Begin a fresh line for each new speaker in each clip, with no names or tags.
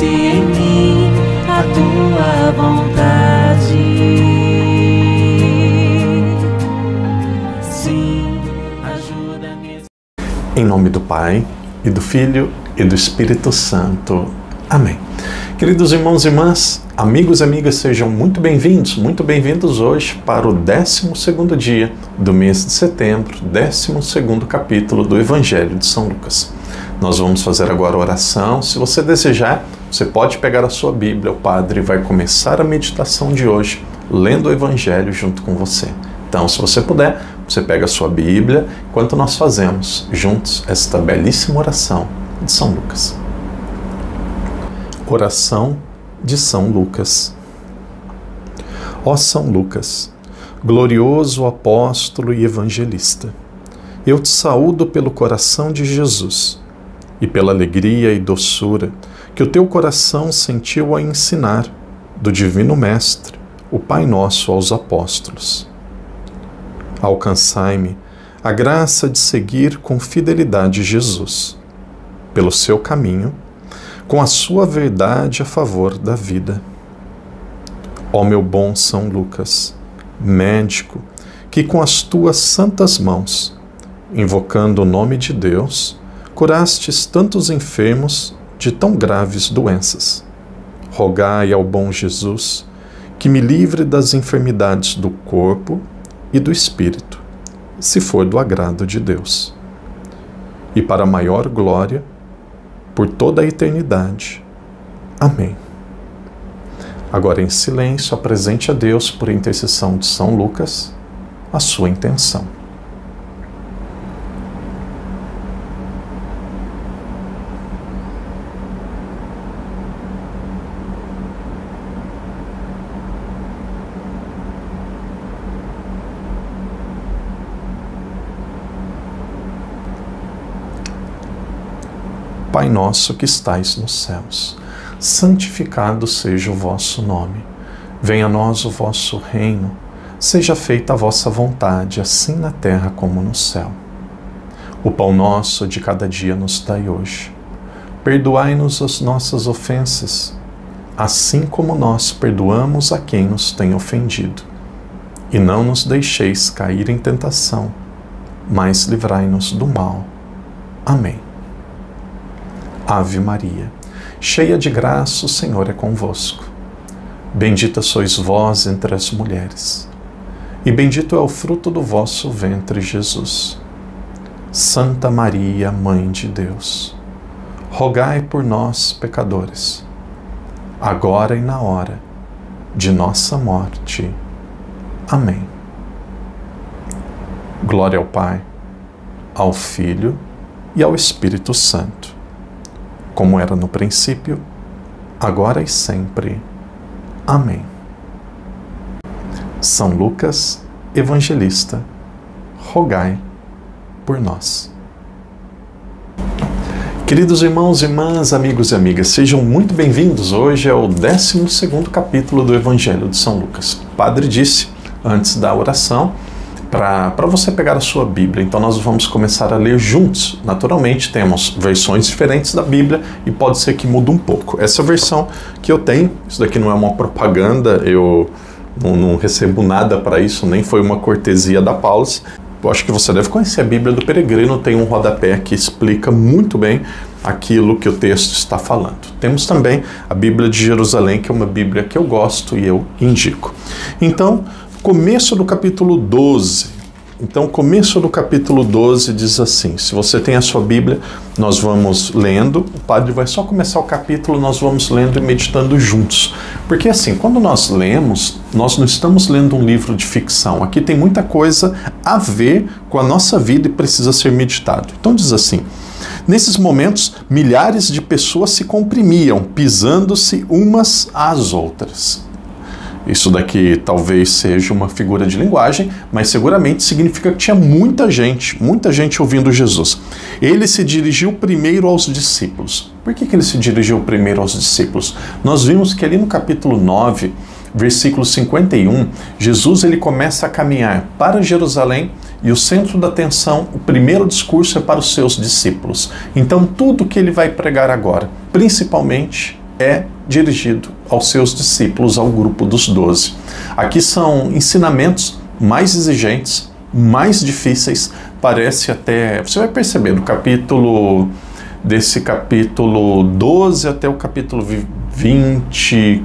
Cumpra-se em mim a tua vontade. Sim, ajuda-me.
Em nome do Pai, e do Filho, e do Espírito Santo. Amém. Queridos irmãos e irmãs, amigos e amigas, sejam muito bem-vindos hoje para o 12º dia do mês de setembro, 12º capítulo do Evangelho de São Lucas. Nós vamos fazer agora a oração. Se você desejar, você pode pegar a sua Bíblia. O Padre vai começar a meditação de hoje lendo o Evangelho junto com você. Então, se você puder, você pega a sua Bíblia enquanto nós fazemos juntos esta belíssima oração de São Lucas. Oração de São Lucas. Ó São Lucas, glorioso apóstolo e evangelista, eu te saúdo pelo coração de Jesus e pela alegria e doçura que o teu coração sentiu a ensinar do Divino Mestre, o Pai Nosso aos apóstolos. Alcançai-me a graça de seguir com fidelidade Jesus, pelo seu caminho, com a sua verdade a favor da vida. Ó meu bom São Lucas, médico, que com as tuas santas mãos, invocando o nome de Deus, curastes tantos enfermos de tão graves doenças. Rogai ao bom Jesus que me livre das enfermidades do corpo e do espírito, se for do agrado de Deus. E para maior glória, por toda a eternidade. Amém. Agora em silêncio, apresente a Deus, por intercessão de São Lucas, a sua intenção. Pai nosso que estais nos céus, santificado seja o vosso nome. Venha a nós o vosso reino. Seja feita a vossa vontade, assim na terra como no céu. O pão nosso de cada dia nos dai hoje. Perdoai-nos as nossas ofensas, assim como nós perdoamos a quem nos tem ofendido. E não nos deixeis cair em tentação, mas livrai-nos do mal. Amém. Ave Maria, cheia de graça, o Senhor é convosco. Bendita sois vós entre as mulheres, e bendito é o fruto do vosso ventre, Jesus. Santa Maria, Mãe de Deus, rogai por nós, pecadores, agora e na hora de nossa morte. Amém. Glória ao Pai, ao Filho e ao Espírito Santo, como era no princípio, agora e sempre. Amém. São Lucas, evangelista, rogai por nós. Queridos irmãos e irmãs, amigos e amigas, sejam muito bem-vindos. Hoje é o 12º capítulo do Evangelho de São Lucas. O Padre disse, antes da oração, para você pegar a sua Bíblia. Então nós vamos começar a ler juntos. Naturalmente temos versões diferentes da Bíblia e pode ser que mude um pouco. Essa versão que eu tenho, isso daqui não é uma propaganda, eu não recebo nada para isso, nem foi uma cortesia da Paulus. Eu acho que você deve conhecer a Bíblia do Peregrino, tem um rodapé que explica muito bem aquilo que o texto está falando. Temos também a Bíblia de Jerusalém, que é uma Bíblia que eu gosto e eu indico. Então, começo do capítulo 12. Então, começo do capítulo 12 diz assim, se você tem a sua Bíblia, nós vamos lendo, o Padre vai só começar o capítulo, nós vamos lendo e meditando juntos. Porque assim, quando nós lemos, nós não estamos lendo um livro de ficção, aqui tem muita coisa a ver com a nossa vida e precisa ser meditado. Então diz assim, nesses momentos, milhares de pessoas se comprimiam, pisando-se umas às outras. Isso daqui talvez seja uma figura de linguagem, mas seguramente significa que tinha muita gente ouvindo Jesus. Ele se dirigiu primeiro aos discípulos. Por que ele se dirigiu primeiro aos discípulos? Nós vimos que ali no capítulo 9, versículo 51, Jesus ele começa a caminhar para Jerusalém e o centro da atenção, o primeiro discurso é para os seus discípulos. Então tudo que ele vai pregar agora, principalmente, é dirigido aos seus discípulos, ao grupo dos 12. Aqui são ensinamentos mais exigentes, mais difíceis, parece até... Você vai perceber, desse capítulo 12 até o capítulo 21,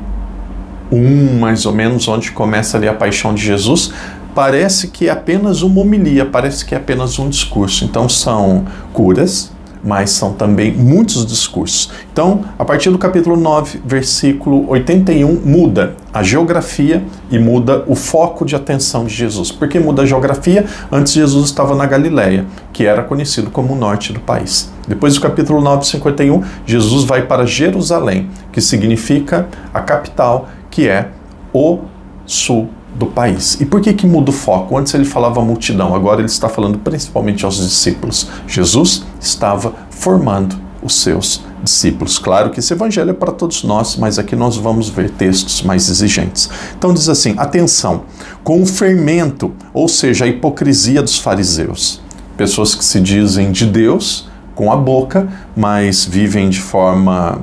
mais ou menos, onde começa ali a paixão de Jesus, parece que é apenas uma homilia, parece que é apenas um discurso. Então são curas, mas são também muitos discursos. Então, a partir do capítulo 9, versículo 81, muda a geografia e muda o foco de atenção de Jesus. Por que muda a geografia? Antes Jesus estava na Galileia, que era conhecido como o norte do país. Depois do capítulo 9, 51, Jesus vai para Jerusalém, que significa a capital, que é o sul do país. E por que muda o foco? Antes ele falava multidão, agora ele está falando principalmente aos discípulos. Jesus estava formando os seus discípulos. Claro que esse evangelho é para todos nós, mas aqui nós vamos ver textos mais exigentes. Então diz assim, atenção, com o fermento, ou seja, a hipocrisia dos fariseus. Pessoas que se dizem de Deus com a boca, mas vivem de forma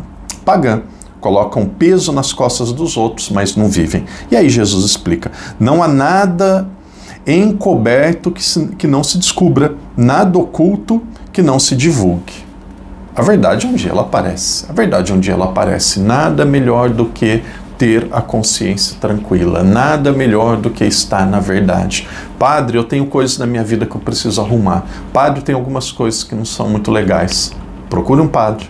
pagã. Colocam peso nas costas dos outros, mas não vivem. E aí Jesus explica, não há nada encoberto que não se descubra, nada oculto que não se divulgue. A verdade um dia ela aparece, nada melhor do que ter a consciência tranquila, nada melhor do que estar na verdade. Padre, eu tenho coisas na minha vida que eu preciso arrumar. Padre, tem algumas coisas que não são muito legais. Procure um padre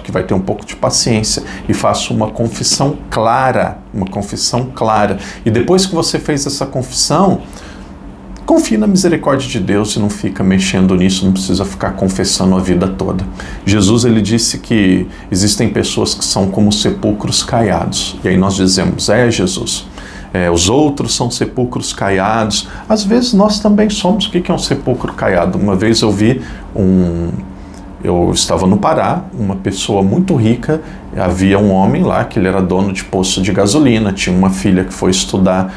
que vai ter um pouco de paciência e faça uma confissão clara, E depois que você fez essa confissão, confie na misericórdia de Deus e não fica mexendo nisso, não precisa ficar confessando a vida toda. Jesus, ele disse que existem pessoas que são como sepulcros caiados. E aí nós dizemos, Jesus, os outros são sepulcros caiados. Às vezes nós também somos. O que é um sepulcro caiado? Uma vez eu vi Eu estava no Pará, uma pessoa muito rica, havia um homem lá que ele era dono de posto de gasolina, tinha uma filha que foi estudar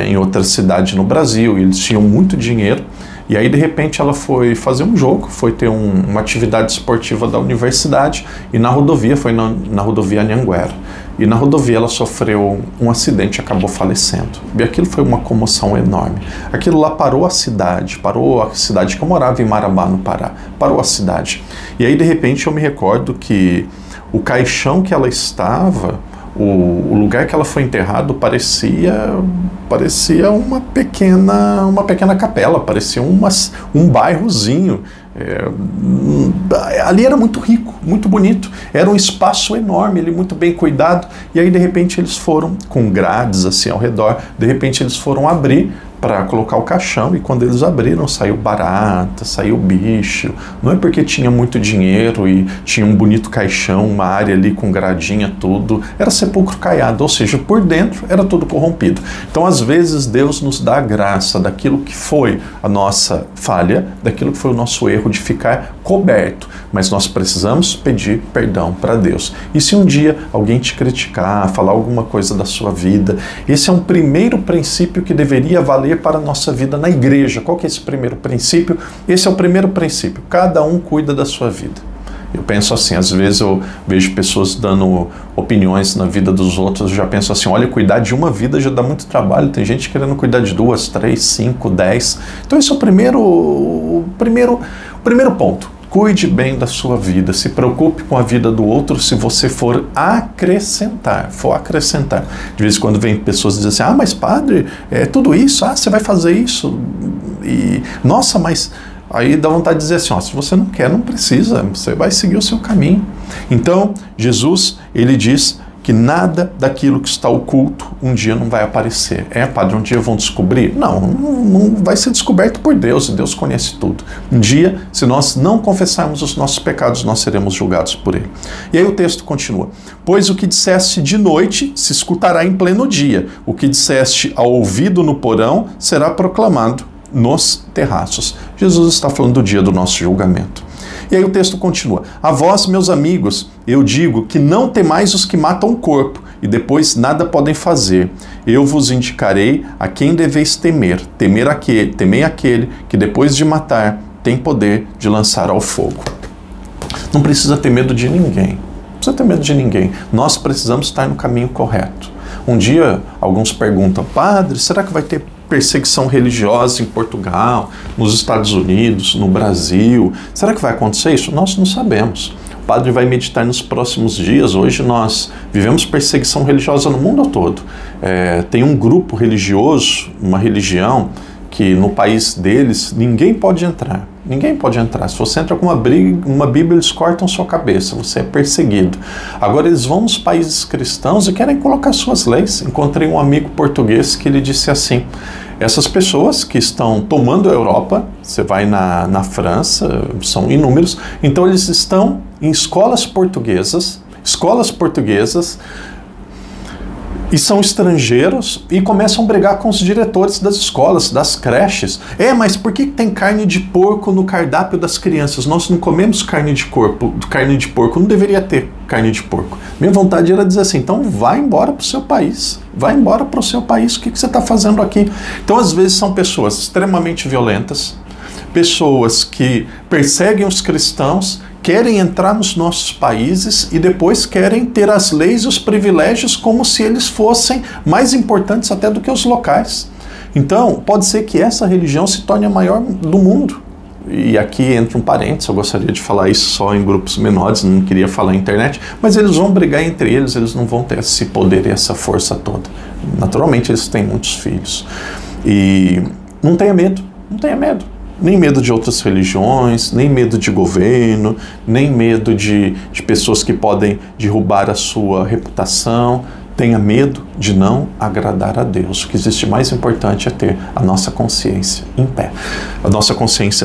em outra cidade no Brasil, e eles tinham muito dinheiro, e aí de repente ela foi fazer um jogo, foi ter uma atividade esportiva da universidade, e na rodovia, foi na rodovia Anhanguera, e na rodovia ela sofreu um acidente e acabou falecendo. E aquilo foi uma comoção enorme. Aquilo lá parou a cidade que eu morava em Marabá, no Pará, parou a cidade. E aí de repente eu me recordo que o caixão que ela estava, o lugar que ela foi enterrada parecia uma pequena capela, parecia um bairrozinho. Ali era muito rico, muito bonito, era um espaço enorme, ele muito bem cuidado, e aí de repente eles foram, com grades assim ao redor, de repente eles foram abrir para colocar o caixão, e quando eles abriram saiu barata, saiu bicho. Não é porque tinha muito dinheiro e tinha um bonito caixão, uma área ali com gradinha, tudo, era sepulcro caiado, ou seja, por dentro era tudo corrompido. Então às vezes Deus nos dá a graça daquilo que foi a nossa falha, daquilo que foi o nosso erro de ficar coberto, mas nós precisamos pedir perdão para Deus. E se um dia alguém te criticar, falar alguma coisa da sua vida, esse é um primeiro princípio que deveria valer para a nossa vida na igreja. Qual que é esse primeiro princípio? Esse é o primeiro princípio. Cada um cuida da sua vida. Eu penso assim, às vezes eu vejo pessoas dando opiniões na vida dos outros, eu já penso assim, olha, cuidar de uma vida já dá muito trabalho, tem gente querendo cuidar de 2, 3, 5, 10. Então esse é o primeiro ponto. Cuide bem da sua vida, se preocupe com a vida do outro se você for acrescentar. De vez em quando vem pessoas dizendo assim, mas padre, é tudo isso? Você vai fazer isso? E, nossa, mas... Aí dá vontade de dizer assim, se você não quer, não precisa, você vai seguir o seu caminho. Então, Jesus, ele diz que nada daquilo que está oculto um dia não vai aparecer. Padre, um dia vão descobrir? Não vai ser descoberto por Deus, e Deus conhece tudo. Um dia, se nós não confessarmos os nossos pecados, nós seremos julgados por Ele. E aí o texto continua. Pois o que disseste de noite se escutará em pleno dia, o que disseste ao ouvido no porão será proclamado nos terraços. Jesus está falando do dia do nosso julgamento. E aí o texto continua. A vós, meus amigos, eu digo que não temais os que matam o corpo e depois nada podem fazer. Eu vos indicarei a quem deveis temer. Temei aquele que depois de matar tem poder de lançar ao fogo. Não precisa ter medo de ninguém. precisa ter medo de ninguém. Nós precisamos estar no caminho correto. Um dia, alguns perguntam, padre, será que vai ter perseguição religiosa em Portugal, nos Estados Unidos, no Brasil? Será que vai acontecer isso? Nós não sabemos. O padre vai meditar nos próximos dias. Hoje nós vivemos perseguição religiosa no mundo todo. Tem um grupo religioso, uma religião, que no país deles ninguém pode entrar. Ninguém pode entrar. Se você entra com uma Bíblia, eles cortam sua cabeça. Você é perseguido. Agora eles vão nos países cristãos e querem colocar suas leis. Encontrei um amigo português que ele disse assim, essas pessoas que estão tomando a Europa, você vai na França, são inúmeros, então eles estão em escolas portuguesas, e são estrangeiros e começam a brigar com os diretores das escolas, das creches. Mas por que tem carne de porco no cardápio das crianças? Nós não comemos carne de porco, não deveria ter carne de porco. Minha vontade era dizer assim, então vai embora para o seu país, o que você está fazendo aqui? Então às vezes são pessoas extremamente violentas, pessoas que perseguem os cristãos, querem entrar nos nossos países e depois querem ter as leis e os privilégios como se eles fossem mais importantes até do que os locais. Então, pode ser que essa religião se torne a maior do mundo. E aqui entra um parênteses, eu gostaria de falar isso só em grupos menores, não queria falar na internet, mas eles vão brigar entre eles, eles não vão ter esse poder e essa força toda. Naturalmente, eles têm muitos filhos. E não tenha medo. Nem medo de outras religiões, nem medo de governo, nem medo de pessoas que podem derrubar a sua reputação. Tenha medo de não agradar a Deus. O que existe mais importante é ter a nossa consciência em pé.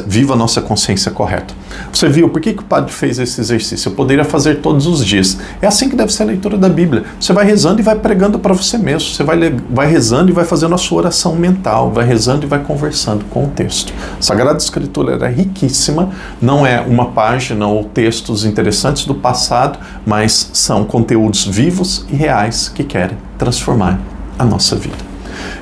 Viva a nossa consciência correta. Você viu por que o padre fez esse exercício? Eu poderia fazer todos os dias. É assim que deve ser a leitura da Bíblia. Você vai rezando e vai pregando para você mesmo. Você vai rezando e vai fazendo a sua oração mental. Vai rezando e vai conversando com o texto. A Sagrada Escritura era riquíssima. Não é uma página ou textos interessantes do passado, mas são conteúdos vivos e reais que querem transformar a nossa vida.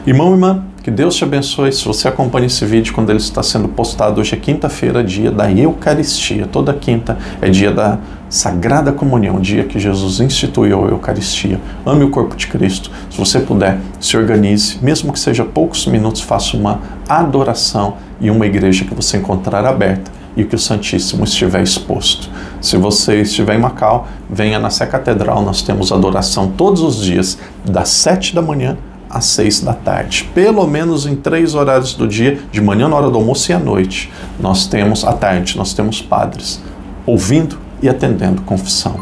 Irmão e irmã, que Deus te abençoe. Se você acompanha esse vídeo quando ele está sendo postado, hoje é quinta-feira, dia da Eucaristia. Toda quinta é dia da Sagrada Comunhão, dia que Jesus instituiu a Eucaristia. Ame o corpo de Cristo. Se você puder, se organize, mesmo que seja poucos minutos, faça uma adoração em uma igreja que você encontrar aberta e que o Santíssimo estiver exposto. Se você estiver em Macau, venha na Sé Catedral, nós temos adoração todos os dias, das 7 da manhã às 6 da tarde. Pelo menos em 3 horários do dia, de manhã na hora do almoço e à noite. À tarde, nós temos padres ouvindo e atendendo confissão.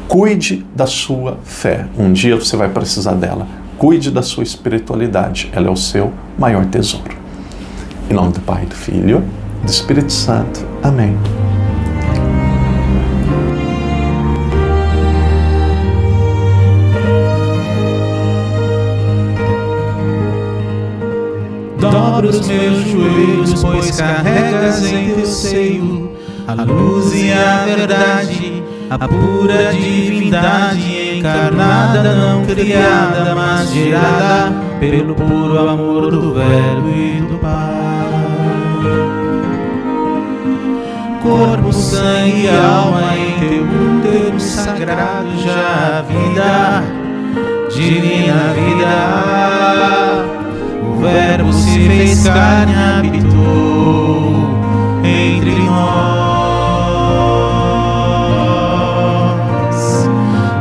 Cuide da sua fé. Um dia você vai precisar dela. Cuide da sua espiritualidade. Ela é o seu maior tesouro. Em nome do Pai, do Filho, do Espírito Santo. Amém.
Dobra os meus joelhos, pois carregas em teu seio a luz e a verdade, a pura divindade encarnada, não criada, mas gerada pelo puro amor do Verbo e do Pai. Corpo, sangue e alma em teu útero sagrado, já a vida, divina vida. O Verbo se fez carne, habitou entre nós.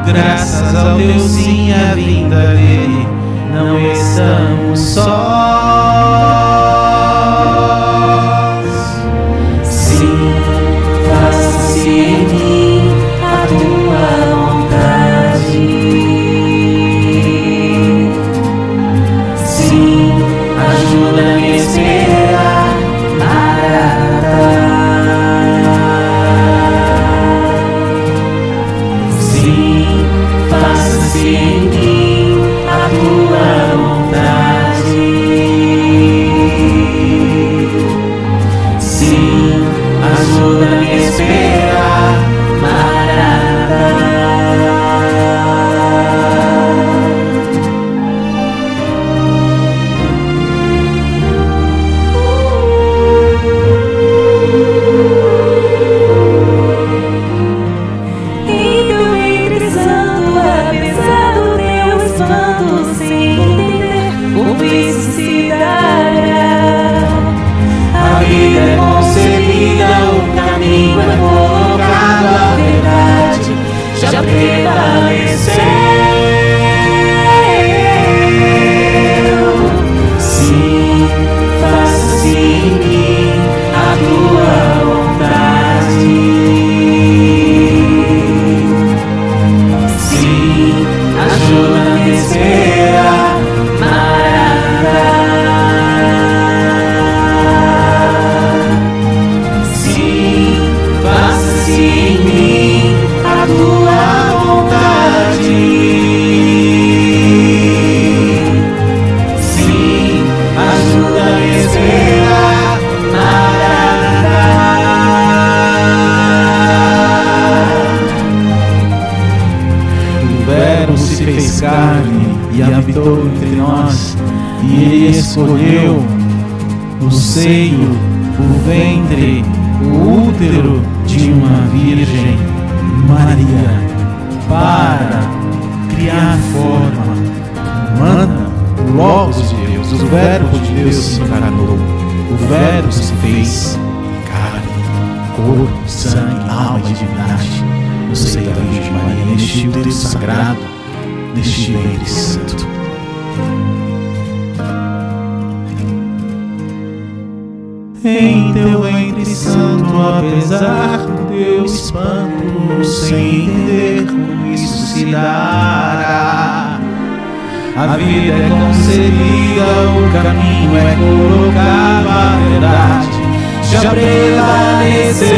Graças ao Deus sim, a vinda dele, não estamos sós. Sim, faça-se em mim a tua vontade. Sim, ajuda-me a esperar, Maranatá. Sim, faça-se em mim a tua vontade.
novo isso se dará.
A vida é concebida, o caminho é colocado, a verdade já prevaleceu. Sim, faça-se em mim a tua vontade. Sim, ajuda-me a esperar, Maranatá. Sim, faça-se em mim a tua vontade. Sim, ajuda-me a esperar, Maranatá. O Verbo se fez carne e habitou entre nós, e Ele escolheu o seio, o ventre, o útero de uma Virgem Maria para criar forma humana. O Logos de Deus, o Verbo de Deus se encarnou, o Verbo se fez carne, corpo, sangue, alma e divindade no seio da Virgem Maria, neste útero sagrado, neste ventre santo. Em teu ventre santo, apesar do teu espanto, sem entender como isso se dará, a vida é concedida, o caminho é colocado, a verdade já prevaleceu.